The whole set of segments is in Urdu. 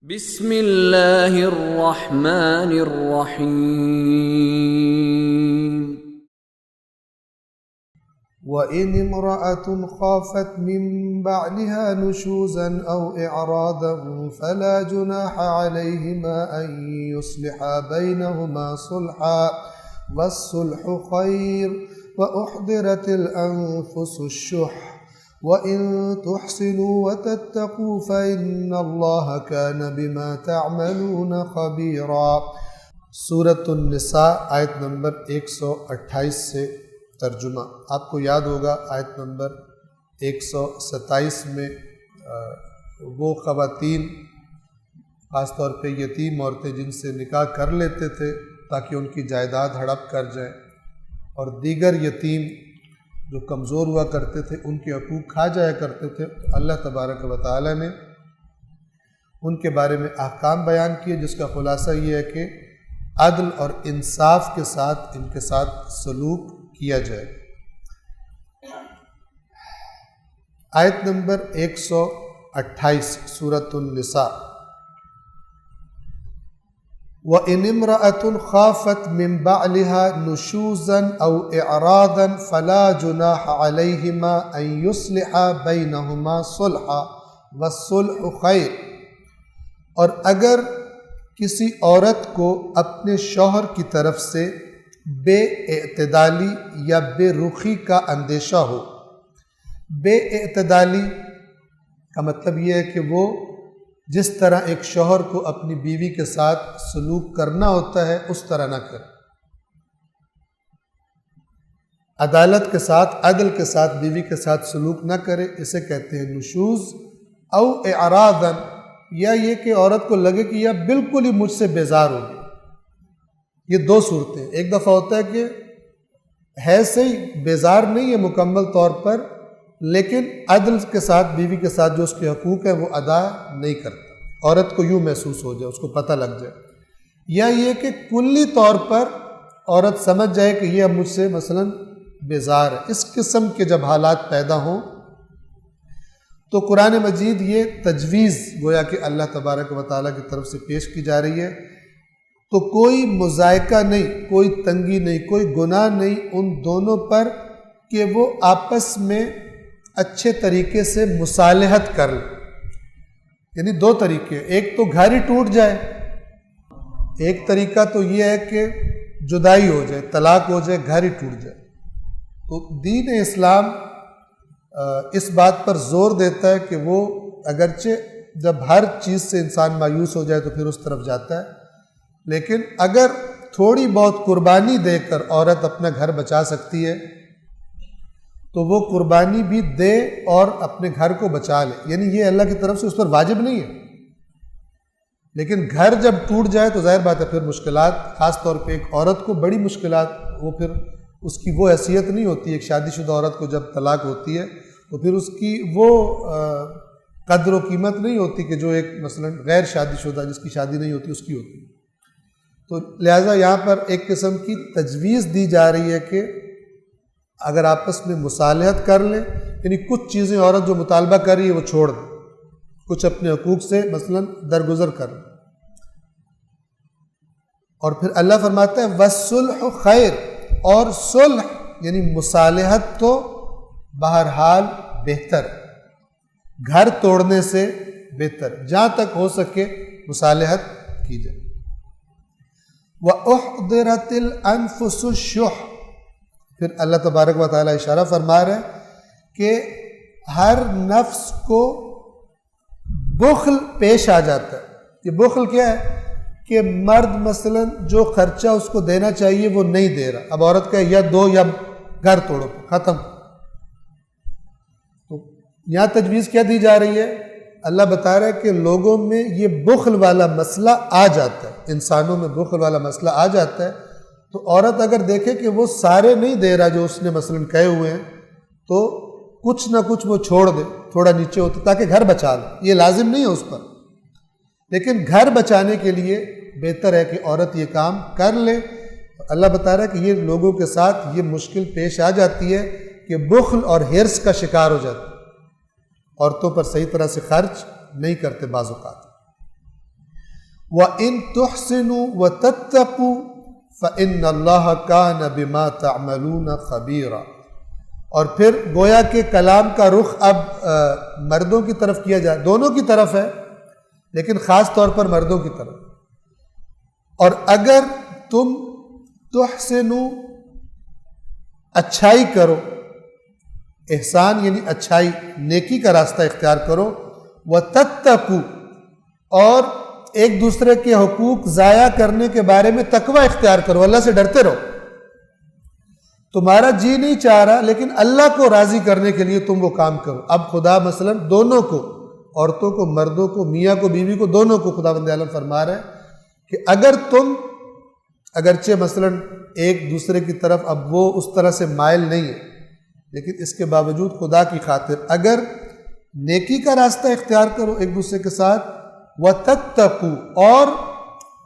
بسم اللہ الرحمن الرحیم وَإِنِ امْرَأَةٌ خَافَتْ مِنْ بَعْلِهَا نُشُوزًا أَوْ إِعْرَاضًا فَلَا جُنَاحَ عَلَيْهِمَا أَنْ يُصْلِحَا بَيْنَهُمَا صُلْحًا وَالصُّلْحُ خَيْرٌ وَأُحْضِرَتِ الْأَنْفُسُ الشُّحَّ وَإِن تُحْسِنُوا وَتَتَّقُوا فَإِنَّ اللَّهَ كَانَ بِمَا تَعْمَلُونَ خَبِيرًا۔ سورۃ النساء آیت نمبر 128 سے ترجمہ۔ آپ کو یاد ہوگا آیت نمبر 127 میں وہ خواتین، خاص طور پہ یتیم عورتیں جن سے نکاح کر لیتے تھے تاکہ ان کی جائیداد ہڑپ کر جائیں، اور دیگر یتیم جو کمزور ہوا کرتے تھے ان کے حقوق کھا جایا کرتے تھے، اللہ تبارک و تعالی نے ان کے بارے میں احکام بیان کیے، جس کا خلاصہ یہ ہے کہ عدل اور انصاف کے ساتھ ان کے ساتھ سلوک کیا جائے۔ آیت نمبر 128 سورۃ النساء۔ وَإِنِ امْرَأَةٌ خَافَتْ مِنْ بَعْلِهَا نُشُوزًا أَوْ إِعْرَاضًا فَلَا جُنَاحَ عَلَيْهِمَا أَنْ يُصْلِحَا بَيْنَهُمَا صُلْحًا وَالصُّلْحُ خَيْرٌ۔ اور اگر کسی عورت کو اپنے شوہر کی طرف سے بے اعتدالی یا بے رخی کا اندیشہ ہو۔ بے اعتدالی کا مطلب یہ ہے کہ وہ جس طرح ایک شوہر کو اپنی بیوی کے ساتھ سلوک کرنا ہوتا ہے اس طرح نہ کرے، عدالت کے ساتھ، عدل کے ساتھ بیوی کے ساتھ سلوک نہ کرے، اسے کہتے ہیں نشوز۔ او اعراضا، یا یہ کہ عورت کو لگے کہ یہ بالکل ہی مجھ سے بیزار ہو گئی۔ یہ دو صورتیں، ایک دفعہ ہوتا ہے کہ ہے صحیح بیزار نہیں ہے مکمل طور پر، لیکن عدل کے ساتھ بیوی کے ساتھ جو اس کے حقوق ہیں وہ ادا نہیں کرتا، عورت کو یوں محسوس ہو جائے، اس کو پتہ لگ جائے، یا یہ کہ کلی طور پر عورت سمجھ جائے کہ یہ اب مجھ سے مثلا بیزار ہے۔ اس قسم کے جب حالات پیدا ہوں تو قرآن مجید یہ تجویز گویا کہ اللہ تبارک و تعالیٰ کی طرف سے پیش کی جا رہی ہے، تو کوئی مذائقہ نہیں، کوئی تنگی نہیں، کوئی گناہ نہیں ان دونوں پر کہ وہ آپس میں اچھے طریقے سے مصالحت کر لیں۔ یعنی دو طریقے، ایک تو گھر ہی ٹوٹ جائے، ایک طریقہ تو یہ ہے کہ جدائی ہو جائے، طلاق ہو جائے، گھر ہی ٹوٹ جائے۔ تو دین اسلام اس بات پر زور دیتا ہے کہ وہ اگرچہ جب ہر چیز سے انسان مایوس ہو جائے تو پھر اس طرف جاتا ہے، لیکن اگر تھوڑی بہت قربانی دے کر عورت اپنا گھر بچا سکتی ہے تو وہ قربانی بھی دے اور اپنے گھر کو بچا لے۔ یعنی یہ اللہ کی طرف سے اس پر واجب نہیں ہے، لیکن گھر جب ٹوٹ جائے تو ظاہر بات ہے پھر مشکلات، خاص طور پہ ایک عورت کو بڑی مشکلات، وہ پھر اس کی وہ حیثیت نہیں ہوتی، ایک شادی شدہ عورت کو جب طلاق ہوتی ہے تو پھر اس کی وہ قدر و قیمت نہیں ہوتی کہ جو ایک مثلا غیر شادی شدہ جس کی شادی نہیں ہوتی اس کی ہوتی۔ تو لہٰذا یہاں پر ایک قسم کی تجویز دی جا رہی ہے کہ اگر آپس میں مصالحت کر لیں، یعنی کچھ چیزیں عورت جو مطالبہ کر رہی ہے وہ چھوڑ دیں، کچھ اپنے حقوق سے مثلا درگزر کر لیں۔ اور پھر اللہ فرماتا ہے وَالصُّلْحُ خَيْرٌ، اور صلح یعنی مصالحت تو بہرحال بہتر، گھر توڑنے سے بہتر، جہاں تک ہو سکے مصالحت کی جائے۔ وَأُحْضِرَتِ الْأَنفُسُ الشُّحَّ، پھر اللہ تبارک و تعالیٰ اشارہ فرما رہے ہیں کہ ہر نفس کو بخل پیش آ جاتا ہے۔ یہ بخل کیا ہے کہ مرد مثلا جو خرچہ اس کو دینا چاہیے وہ نہیں دے رہا، اب عورت کا یا دو یا گھر توڑو، ختم۔ تو یہاں تجویز کیا دی جا رہی ہے؟ اللہ بتا رہا ہے کہ لوگوں میں یہ بخل والا مسئلہ آ جاتا ہے، انسانوں میں بخل والا مسئلہ آ جاتا ہے، تو عورت اگر دیکھے کہ وہ سارے نہیں دے رہا جو اس نے مثلا کہے ہوئے ہیں تو کچھ نہ کچھ وہ چھوڑ دے، تھوڑا نیچے ہوتا تاکہ گھر بچا لے۔ یہ لازم نہیں ہے اس پر، لیکن گھر بچانے کے لیے بہتر ہے کہ عورت یہ کام کر لے۔ اللہ بتا رہا ہے کہ یہ لوگوں کے ساتھ یہ مشکل پیش آ جاتی ہے کہ بخل اور حرص کا شکار ہو جاتا ہے، عورتوں پر صحیح طرح سے خرچ نہیں کرتے بعض اوقات۔ وَإِن تُحْسِنُوا وَتَتَّقُوا فَإِنَّ اللَّهَ كَانَ بِمَا تَعْمَلُونَ خَبِيرًا۔ اور پھر گویا کہ کلام کا رخ اب مردوں کی طرف کیا جائے، دونوں کی طرف ہے لیکن خاص طور پر مردوں کی طرف۔ اور اگر تم تحسنوا اچھائی کرو، احسان یعنی اچھائی، نیکی کا راستہ اختیار کرو، وَتَتَّقُوا اور ایک دوسرے کے حقوق ضائع کرنے کے بارے میں تقوی اختیار کرو، اللہ سے ڈرتے رہو۔ تمہارا جی نہیں چاہ رہا لیکن اللہ کو راضی کرنے کے لیے تم وہ کام کرو۔ اب خدا مثلا دونوں کو، عورتوں کو، مردوں کو، میاں کو، بیوی کو، دونوں کو خدا بند عالم فرما رہا ہے کہ اگر تم اگرچہ مثلا ایک دوسرے کی طرف اب وہ اس طرح سے مائل نہیں ہے لیکن اس کے باوجود خدا کی خاطر اگر نیکی کا راستہ اختیار کرو ایک دوسرے کے ساتھ، وَتَتَّقُوا اور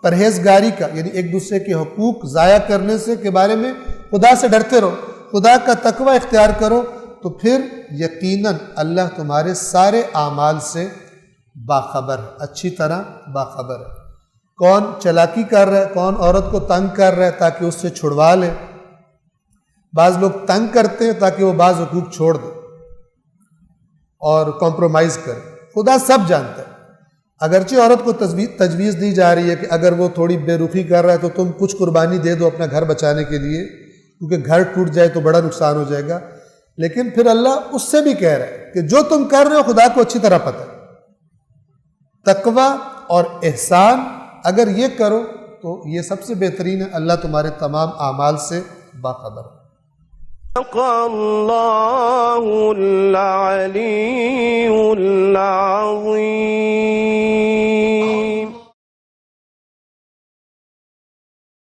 پرہیزگاری کا یعنی ایک دوسرے کے حقوق ضائع کرنے سے کے بارے میں خدا سے ڈرتے رہو، خدا کا تقوی اختیار کرو، تو پھر یقیناً اللہ تمہارے سارے اعمال سے باخبر ہے، اچھی طرح باخبر ہے۔ کون چلاکی کر رہا ہے، کون عورت کو تنگ کر رہا ہے تاکہ اس سے چھڑوا لے۔ بعض لوگ تنگ کرتے ہیں تاکہ وہ بعض حقوق چھوڑ دے اور کمپرومائز کرے، خدا سب جانتا ہے۔ اگرچہ عورت کو تجویز دی جا رہی ہے کہ اگر وہ تھوڑی بے رخی کر رہا ہے تو تم کچھ قربانی دے دو اپنا گھر بچانے کے لیے، کیونکہ گھر ٹوٹ جائے تو بڑا نقصان ہو جائے گا، لیکن پھر اللہ اس سے بھی کہہ رہا ہے کہ جو تم کر رہے ہو خدا کو اچھی طرح پتہ ہے۔ تقوی اور احسان اگر یہ کرو تو یہ سب سے بہترین ہے، اللہ تمہارے تمام اعمال سے باخبر ہے۔ اللہ العلی العظیم۔